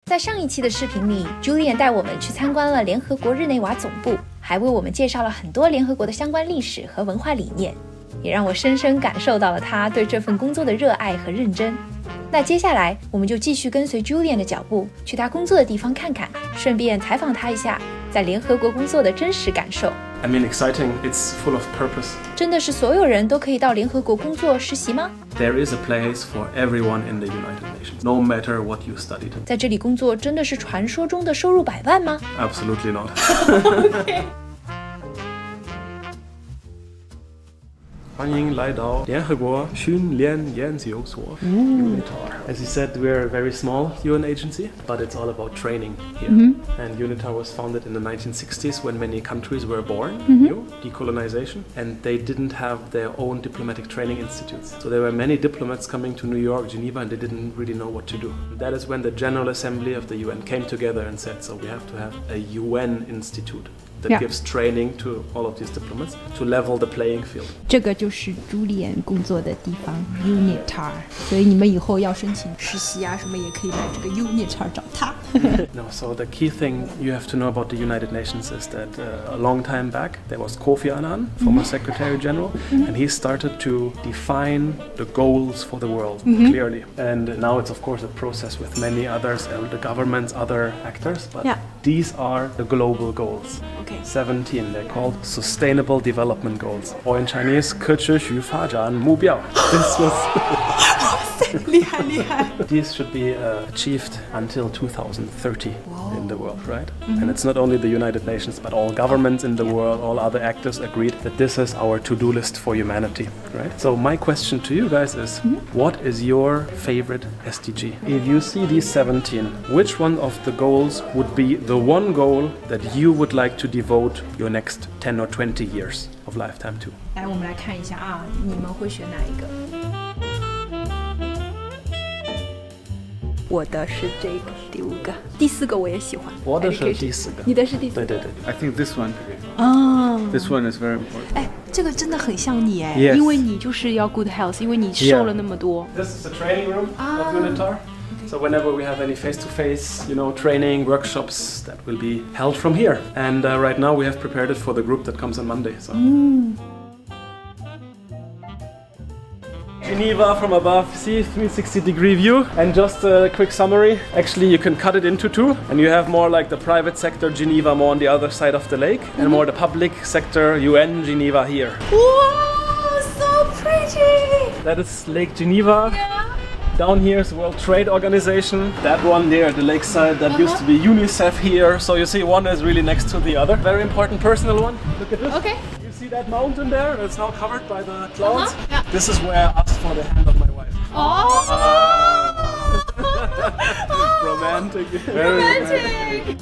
在上一期的视频里 ，Julian 带我们去参观了联合国日内瓦总部，还为我们介绍了很多联合国的相关历史和文化理念，也让我深深感受到了他对这份工作的热爱和认真。那接下来，我们就继续跟随 Julian 的脚步，去他工作的地方看看，顺便采访他一下在联合国工作的真实感受。I mean, exciting. It's full of purpose. 真的是所有人都可以到联合国工作实习吗？ There is a place for everyone in the United Nations, no matter what you studied. 在这里工作真的是传说中的收入100万吗？ Absolutely not. Okay. 欢迎来到联合国训练研究所 UNITAR. As you said, we're a very small UN agency, but it's all about training here. And UNITAR was founded in the 1960s when many countries were born, new, decolonization, and they didn't have their own diplomatic training institutes. So there were many diplomats coming to New York, Geneva, and they didn't really know what to do. And that is when the General Assembly of the UN came together and said, so we have to have a UN institute that gives training to all of these diplomats to level the playing field. 这个就是Julian工作的地方 UNITAR， 所以你们以后要申请实习啊什么也可以来这个 UNITAR 找他。No, so the key thing you have to know about the United Nations is that a long time back there was Kofi Annan, former Secretary General, and he started to define the goals for the world clearly. And now it's of course a process with many others, the governments, other actors, but these are the global goals. Okay. 17, they're called Sustainable Development Goals, or in Chinese, 可持续发展目标. This was 厉害厉害 These should be achieved until 2030 in the world, right? And it's not only the United Nations, but all governments in the world, all other actors agreed that this is our to-do list for humanity, right? So my question to you guys is, what is your favorite SDG? If you see these 17, which one of the goals would be the one goal that you would like to devote your next 10 or 20 years of lifetime to? 来，我们来看一下啊，你们会选哪一个？我的是这个第5个，第4个我也喜欢。我的是第4个。你的是第4个。对对对。I think this one. 哦。This one is very important. 哎，这个真的很像你哎， Yes. 因为你就是要 good health， 因为你瘦了那么多。This is the training room of UNITAR. So whenever we have any face-to-face, training, workshops, that will be held from here. And right now we have prepared it for the group that comes on Monday. So. Geneva from above, see, 360-degree view. And just a quick summary. Actually, you can cut it into two, and you have more like the private sector Geneva more on the other side of the lake, and more the public sector UN Geneva here. Wow, so pretty! That is Lake Geneva. Down here is the World Trade Organization. That one there at the lakeside, that used to be UNICEF here. So you see one is really next to the other. Very important personal one. Look at this. Okay. You see that mountain there? It's now covered by the clouds. This is where I asked for the hand of my wife. Oh! Romantic. Very romantic.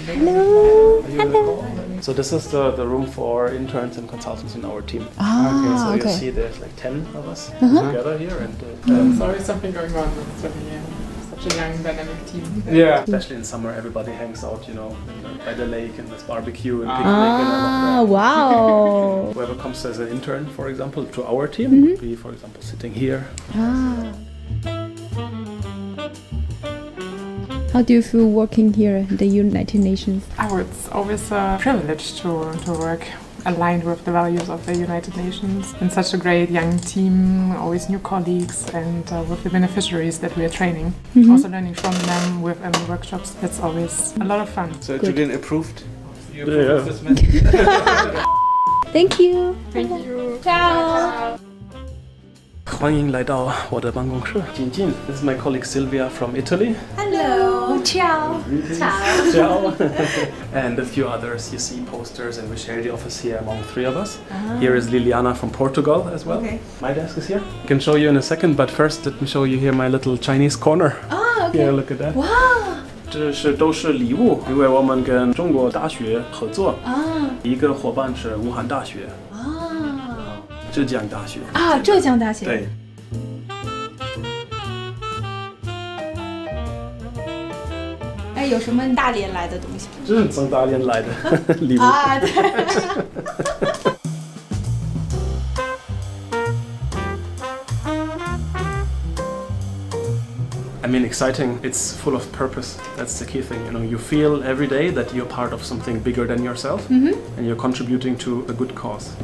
Hello. Hello. So this is the room for interns and consultants in our team. Ah, so you see there's like 10 of us together here. And There's always something going on. It's really such a young, dynamic team. yeah, especially in summer, everybody hangs out, by the lake and there's barbecue and picnic and all of that. Wow. Whoever comes as an intern, for example, to our team, would be, for example, sitting here. How do you feel working here in the United Nations? Oh, it's always a privilege to work aligned with the values of the United Nations. And such a great young team, always new colleagues, and with the beneficiaries that we are training. Also learning from them with workshops. That's always a lot of fun. So Julian approved. You Yeah. this message? Thank you. Thank you. Ciao. 欢迎来到我的办公室，静静。This is my colleague Sylvia from Italy. Hello. Ciao. Ciao. And a few others. You see posters, and we share the office here among 3 of us. Here is Liliana from Portugal as well. Okay. My desk is here. I can show you in a second, but first let me show you here my little Chinese corner. Okay. Here, look at that. Wow. 这是都是礼物，因为我们跟中国大学合作。一个伙伴是武汉大学。浙江大学。浙江大学。对。哎，有什么大连来的东西？这是从大连来的礼物。对。I mean, exciting. It's full of purpose. That's the key thing. You know, you feel every day that you're part of something bigger than yourself, and you're contributing to a good cause.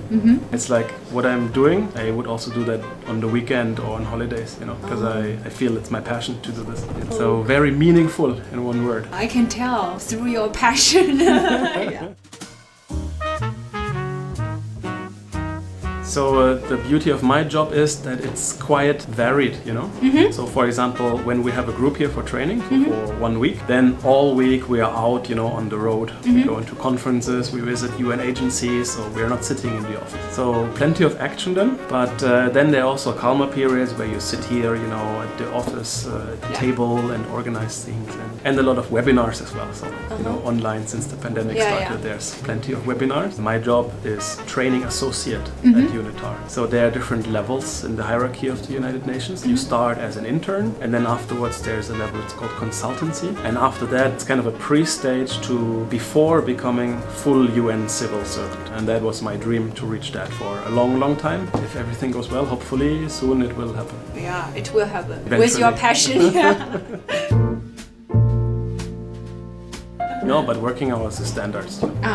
It's like what I'm doing. I would also do that on the weekend or on holidays. You know, because I feel it's my passion to do this. It's so very meaningful in one word. I can tell through your passion. Yeah. So the beauty of my job is that it's quite varied, you know. So for example, when we have a group here for training for 1 week, then all week we are out, you know, on the road. We go into conferences, we visit UN agencies, so we are not sitting in the office. So plenty of action then, but then there are also calmer periods where you sit here, you know, at the office, at the table and organize things, and a lot of webinars as well. So, you know, online since the pandemic started, there's plenty of webinars. My job is training associate at UNITAR. So there are different levels in the hierarchy of the United Nations. You start as an intern, and then afterwards there's a level, it's called consultancy. And after that, it's kind of a pre-stage to before becoming full UN civil servant. And that was my dream, to reach that for a long, long time. If everything goes well, hopefully soon it will happen. Yeah, it will happen. Eventually. With your passion. Yeah. No, but working hours is standard.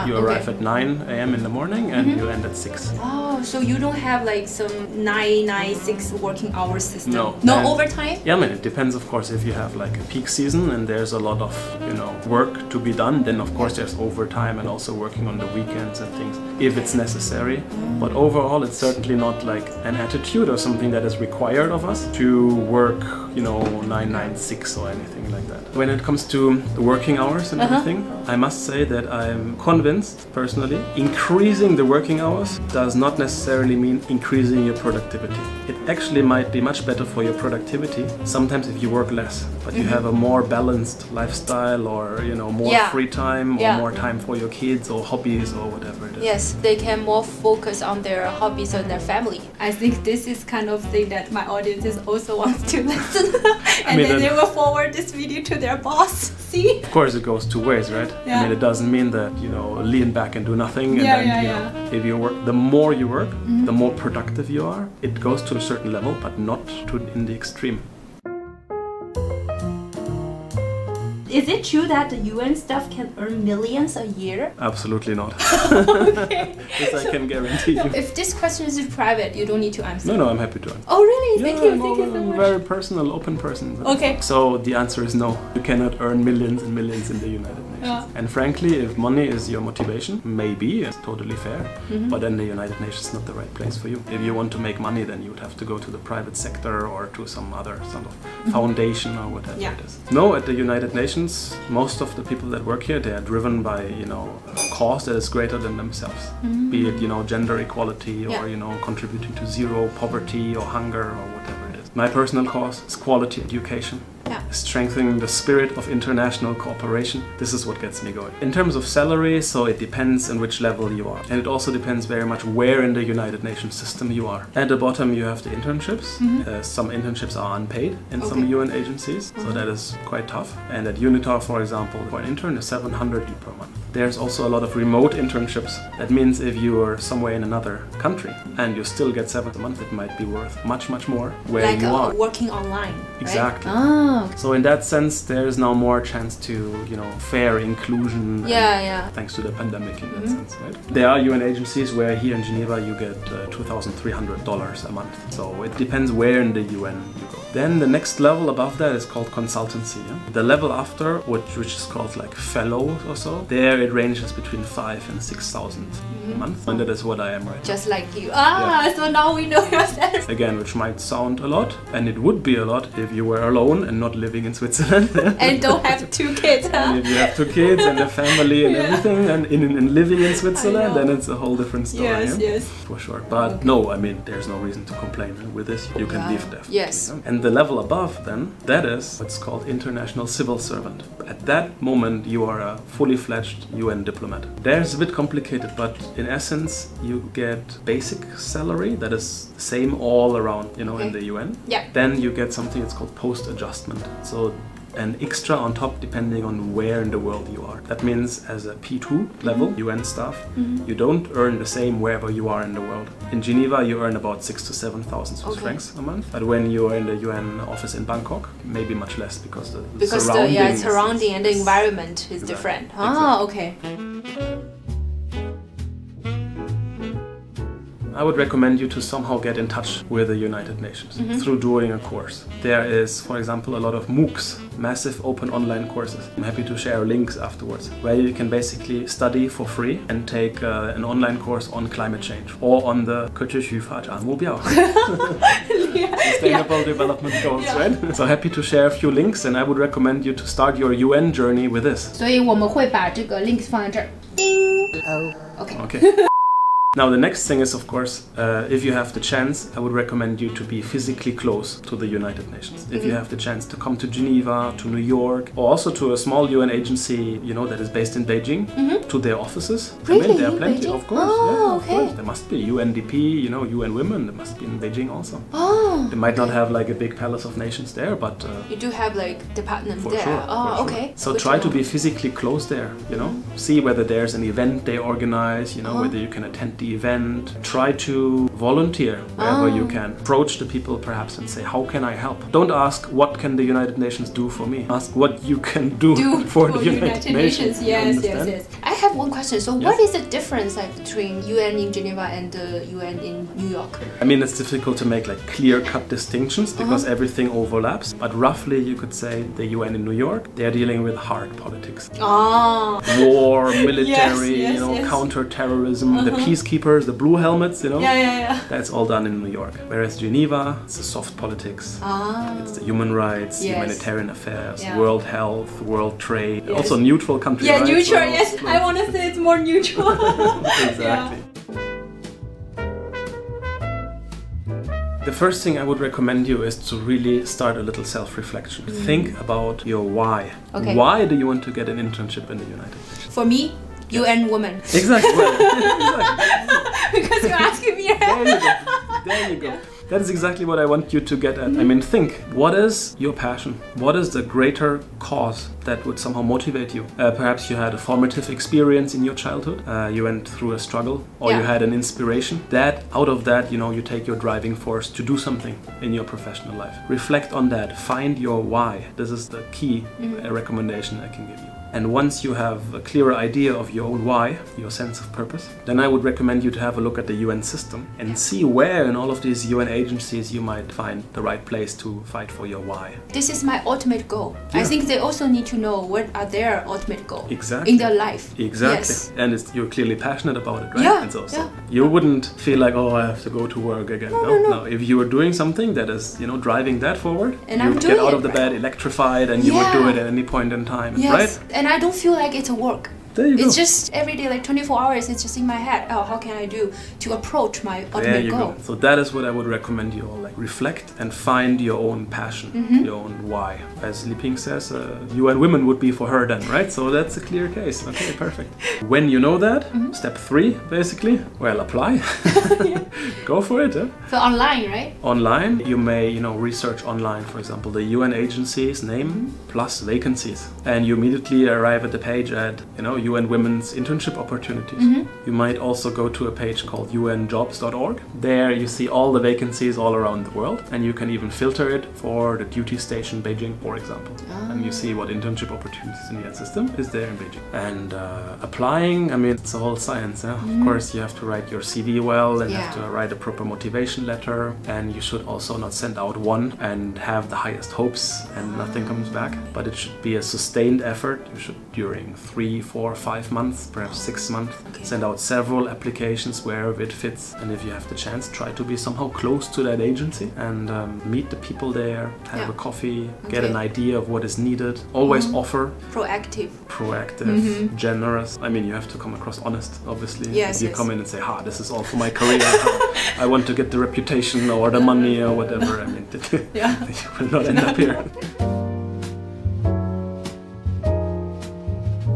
You arrive at 9 a.m. in the morning and you end at 6. Oh, so you don't have like some 9-9-6 working hours system? No. No And overtime? Yeah, I mean, it depends, of course. If you have like a peak season and there's a lot of, you know, work to be done, then of course there's overtime and also working on the weekends and things if it's necessary. But overall, it's certainly not like an attitude or something that is required of us to work, you know, 9-9-6 or anything like that. When it comes to the working hours and everything, I must say that I'm convinced, personally, increasing the working hours does not necessarily mean increasing your productivity. It actually might be much better for your productivity sometimes if you work less, but you have a more balanced lifestyle, or, you know, more free time, or more time for your kids or hobbies or whatever it is. Yes, they can more focus on their hobbies and their family. I think this is kind of thing that my audience also wants to listen. And then they will forward this video to their boss. See? Of course it goes two ways, right? Yeah. I mean, it doesn't mean that, you know, lean back and do nothing, and then, you know, if you work, the more you work, the more productive you are. It goes to a certain level, but not to in the extreme. Is it true that the UN staff can earn millions a year? Absolutely not. Okay. This I can guarantee you. If this question is private, you don't need to answer. No, I'm happy to answer. Oh, really? Thank you so I'm much. a very personal, open person. Okay. So the answer is no. You cannot earn millions and millions in the United Nations. Yeah. And frankly, if money is your motivation, maybe it's totally fair. But then the United Nations is not the right place for you. If you want to make money, then you would have to go to the private sector or to some other sort of foundation or whatever it is. No, at the United Nations, most of the people that work here, they are driven by, you know, a cause that is greater than themselves. Be it, you know, gender equality, or, you know, contributing to zero poverty or hunger or whatever it is. My personal cause is quality education. Strengthening the spirit of international cooperation. This is what gets me going. In terms of salary, so it depends on which level you are. And it also depends very much where in the United Nations system you are. At the bottom you have the internships. Some internships are unpaid in some UN agencies, so that is quite tough. And at UNITAR, for example, for an intern is 700 per month. There's also a lot of remote internships. That means if you are somewhere in another country and you still get 7 a month, it might be worth much, much more where like you are. Working online, Exactly. Right? Oh. So in that sense, there is now more chance to, you know, fair inclusion. Thanks to the pandemic in that sense, right? There are UN agencies where here in Geneva you get $2,300 a month. So it depends where in the UN you go. Then the next level above that is called consultancy. The level after, which is called like fellow or so, there it ranges between 5,000 and 6,000 a month. And that is what I am right now. Just like you. So now we know yourself. Again, which might sound a lot, and it would be a lot if you were alone and not living in Switzerland. And don't have 2 kids, huh? And if you have 2 kids and a family and everything, and in living in Switzerland, then it's a whole different story. Yes. For sure. But no, I mean, there's no reason to complain. With this, you can live definitely. Yes. And the level above, then, that is what's called international civil servant. At that moment, you are a fully fledged UN diplomat. There's a bit complicated, but in essence, you get basic salary that is the same all around, you know, in the UN. Yeah. Then you get something that's called post-adjustment. So and extra on top depending on where in the world you are. That means as a P2 level UN staff, you don't earn the same wherever you are in the world. In Geneva you earn about 6,000 to 7,000 Swiss francs a month, but when you are in the UN office in Bangkok, maybe much less because the surrounding and the environment is different. Ah, okay. I would recommend you to somehow get in touch with the United Nations through doing a course. There is, for example, a lot of MOOCs, massive open online courses. I'm happy to share links afterwards, where you can basically study for free and take an online course on climate change or on the Sustainable Development Goals, right? So happy to share a few links, and I would recommend you to start your UN journey with this. 所以我们会把这个 links 放在这儿。叮。Okay. Now the next thing is, of course, if you have the chance, I would recommend you to be physically close to the United Nations. If you have the chance to come to Geneva, to New York, or also to a small UN agency, you know, that is based in Beijing, to their offices. Really? I mean, there are plenty, Beijing? of course. Oh, of course. There must be UNDP, you know, UN Women. There must be in Beijing also. Oh. They might not have like a big Palace of Nations there, but you do have like department for there. Sure, oh, for okay. Sure. So try to be physically close there, you know, see whether there's an event they organize, you know, whether you can attend the event. Try to volunteer wherever you can. Approach the people perhaps and say, how can I help? Don't ask, what can the United Nations do for me? Ask what you can do for the United Nations. Yes. I have one question. So what is the difference like between UN in Geneva and the UN in New York? I mean, it's difficult to make like clear-cut distinctions because everything overlaps. But roughly you could say the UN in New York, they're dealing with hard politics. War, military, you know, counter-terrorism, the peacekeepers, the blue helmets, you know, that's all done in New York. Whereas Geneva, it's the soft politics, it's the human rights, humanitarian affairs, world health, world trade, also neutral country rights. Neutral, yes. I want to say it's more neutral. Exactly. The first thing I would recommend you is to really start a little self-reflection. Think about your why. Okay. Why do you want to get an internship in the United Nations? For me, UN woman. Exactly. Because you're asking me. There you go. That is exactly what I want you to get at. I mean, think, what is your passion? What is the greater cause that would somehow motivate you? Perhaps you had a formative experience in your childhood. You went through a struggle, or you had an inspiration. That, out of that, you know, you take your driving force to do something in your professional life. Reflect on that. Find your why. This is the key recommendation I can give you. And once you have a clearer idea of your own why, your sense of purpose, then I would recommend you to have a look at the UN system and see where in all of these UN agencies you might find the right place to fight for your why. This is my ultimate goal. Yeah. I think they also need to know what are their ultimate goals in their life. Exactly. Yes. And you're clearly passionate about it, right? Yeah. And so you wouldn't feel like, oh, I have to go to work again. No. If you are doing something that is, you know, driving that forward, and you would get out of the bed electrified, and you would do it at any point in time, right? And I don't feel like it's a work. There you go. It's just every day, like 24 hours, it's just in my head. Oh, how can I do to approach my ultimate goal? Go. So that is what I would recommend you all. Like, reflect and find your own passion, your own why. As Li Ping says, UN Women would be for her then, right? So that's a clear case. Okay, perfect. When you know that, step 3, basically, well, apply. Go for it. So online, right? Online, you may, you know, research online, for example, the UN agency's name plus vacancies. And you immediately arrive at the page at, you know, UN Women's internship opportunities. You might also go to a page called unjobs.org. There you see all the vacancies all around the world, and you can even filter it for the duty station Beijing, for example. And you see what internship opportunities in that system is there in Beijing. And applying, I mean, it's a whole science. Of course, you have to write your CV well, and you have to write a proper motivation letter, and you should also not send out one and have the highest hopes and nothing comes back. But it should be a sustained effort. You should, during 3, 4, 5 months, perhaps 6 months, send out several applications wherever it fits. And if you have the chance, try to be somehow close to that agency and meet the people there, have a coffee, get an idea of what is needed. Always offer. Proactive, generous. I mean, you have to come across honest, obviously. If you come in and say, this is all for my career, I want to get the reputation or the money or whatever, I mean, you will not end up here.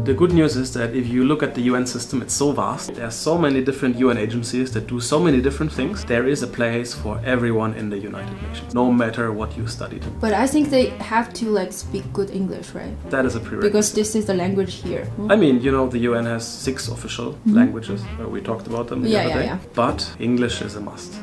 The good news is that if you look at the UN system, it's so vast. There are so many different UN agencies that do so many different things. There is a place for everyone in the United Nations, no matter what you studied. But I think they have to like speak good English, right? That is a prerequisite. Because this is the language here. I mean, you know, the UN has 6 official languages. We talked about them the other day. But English is a must.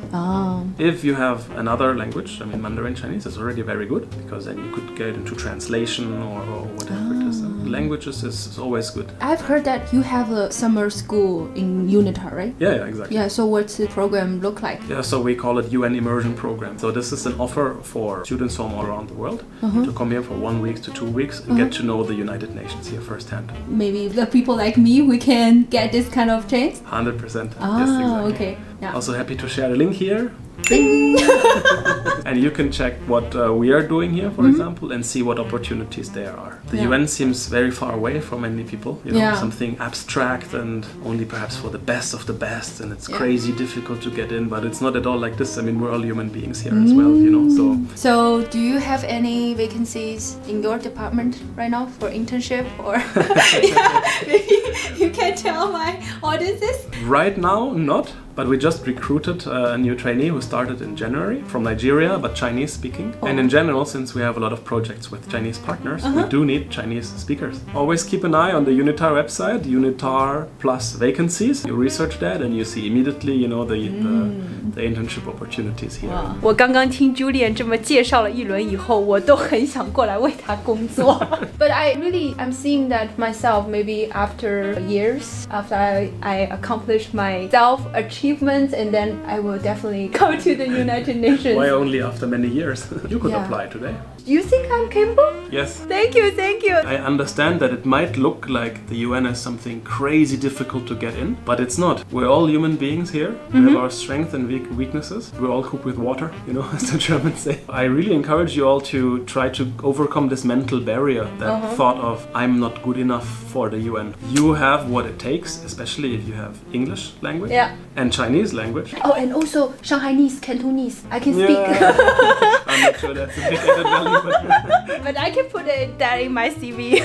If you have another language, I mean, Mandarin Chinese is already very good, because then you could get into translation or whatever it is. Languages is always good. I've heard that you have a summer school in UNITAR, right? Yeah, exactly. Yeah, so what's the program look like? Yeah, so we call it UN Immersion Program. So this is an offer for students from all around the world to come here for 1 week to 2 weeks and get to know the United Nations here firsthand. Maybe the people like me, we can get this kind of chance? 100%. Ah, yes, exactly. Okay. Yeah. Also happy to share the link here. And you can check what we are doing here, for example, and see what opportunities there are. The UN seems very far away from many people, you know, something abstract and only perhaps for the best of the best, and it's crazy difficult to get in, but it's not at all like this. I mean, we're all human beings here as well, you know, So do you have any vacancies in your department right now for internship or maybe you can tell my audiences? Right now, not. But we just recruited a new trainee who started in January from Nigeria, but Chinese speaking. And in general, since we have a lot of projects with Chinese partners, we do need Chinese speakers. Always keep an eye on the UNITAR website, UNITAR plus vacancies. You research that and you see immediately, you know, the internship opportunities here. 我刚刚听 Julian 这么介绍了一轮以后，我都很想过来为他工作。But I'm seeing that myself. Maybe after years, after I accomplished my self-achievement. And then I will definitely go to the United Nations. Why only after many years? You could apply today. You think I'm capable? Yes. Thank you, thank you. I understand that it might look like the UN is something crazy difficult to get in, but it's not. We're all human beings here. We have our strengths and weaknesses. We're all cooked with water, you know, as the Germans say. I really encourage you all to try to overcome this mental barrier, that thought of, I'm not good enough for the UN. You have what it takes, especially if you have English language and Chinese language. Oh, and also Shanghainese, Cantonese. I can speak. I'm not sure that's a big added value. But I can put that in my CV.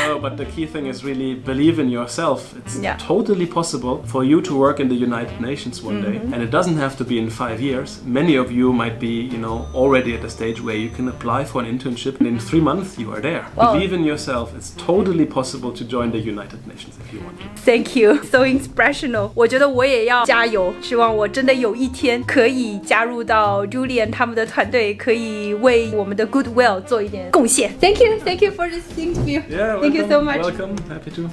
No, but the key thing is really believe in yourself. It's totally possible for you to work in the United Nations one day. And it doesn't have to be in 5 years. Many of you might be, you know, already at a stage where you can apply for an internship and in 3 months you are there. Wow. Believe in yourself. It's totally possible to join the United Nations if you want to. Thank you. So inspirational. 我觉得我也要加油，希望我真的有一天可以加入到 Julian 他们的团队，可以为我们的 goodwill 做一点贡献。Thank you for this interview. Yeah, Thank you so much. Welcome, happy to.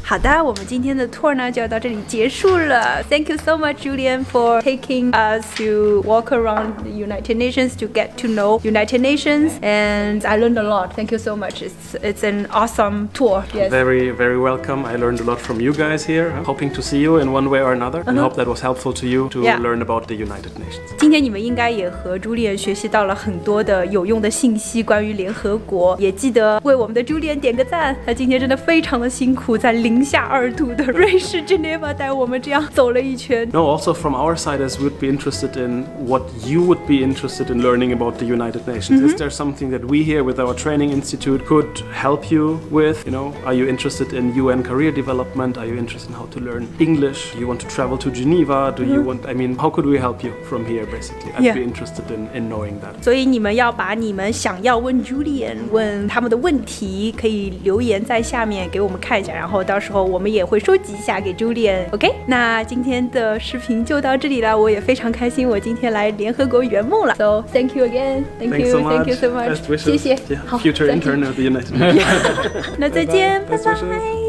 好的，我们今天的 tour 呢就要到这里结束了。Thank you so much, Julian, for taking us to walk around the United Nations to get to know United Nations, and I learned a lot. Thank you so much. It's an awesome tour. Yes. Very, very welcome. I learned a lot from you guys here. I'm hoping to see you in one way or another, and hope that was helpful to you to learn about the United Nations. 今天你们应该也和 Julian 学习到了很多的有用的信息，关于联合国，也记得为我们的 Julian 点个赞。他今天真的非常的辛苦，在零下2度的瑞士 Geneva 带我们这样走了一圈。No, also from our side, as we would be interested in what you would be interested in learning about the United Nations. Is there something that we here with our training institute could help you with? You know, are you interested in UN career development? Are you interested in how to learn English? Do you want to travel to Geneva? Do you want, I mean, how could we help you from here basically? I'd be interested in knowing that. 所以你们要把你们想要问 Julian 问他们的问题可以留言在下面给我们看一下，然后到时候我们也会收集一下给 Julian。OK， 那今天的视频就到这里了，我也非常开心，我今天来联合国圆梦了。So thank you again, thank you so much， 谢谢。好，future intern of the United Nations. 那再见，拜拜。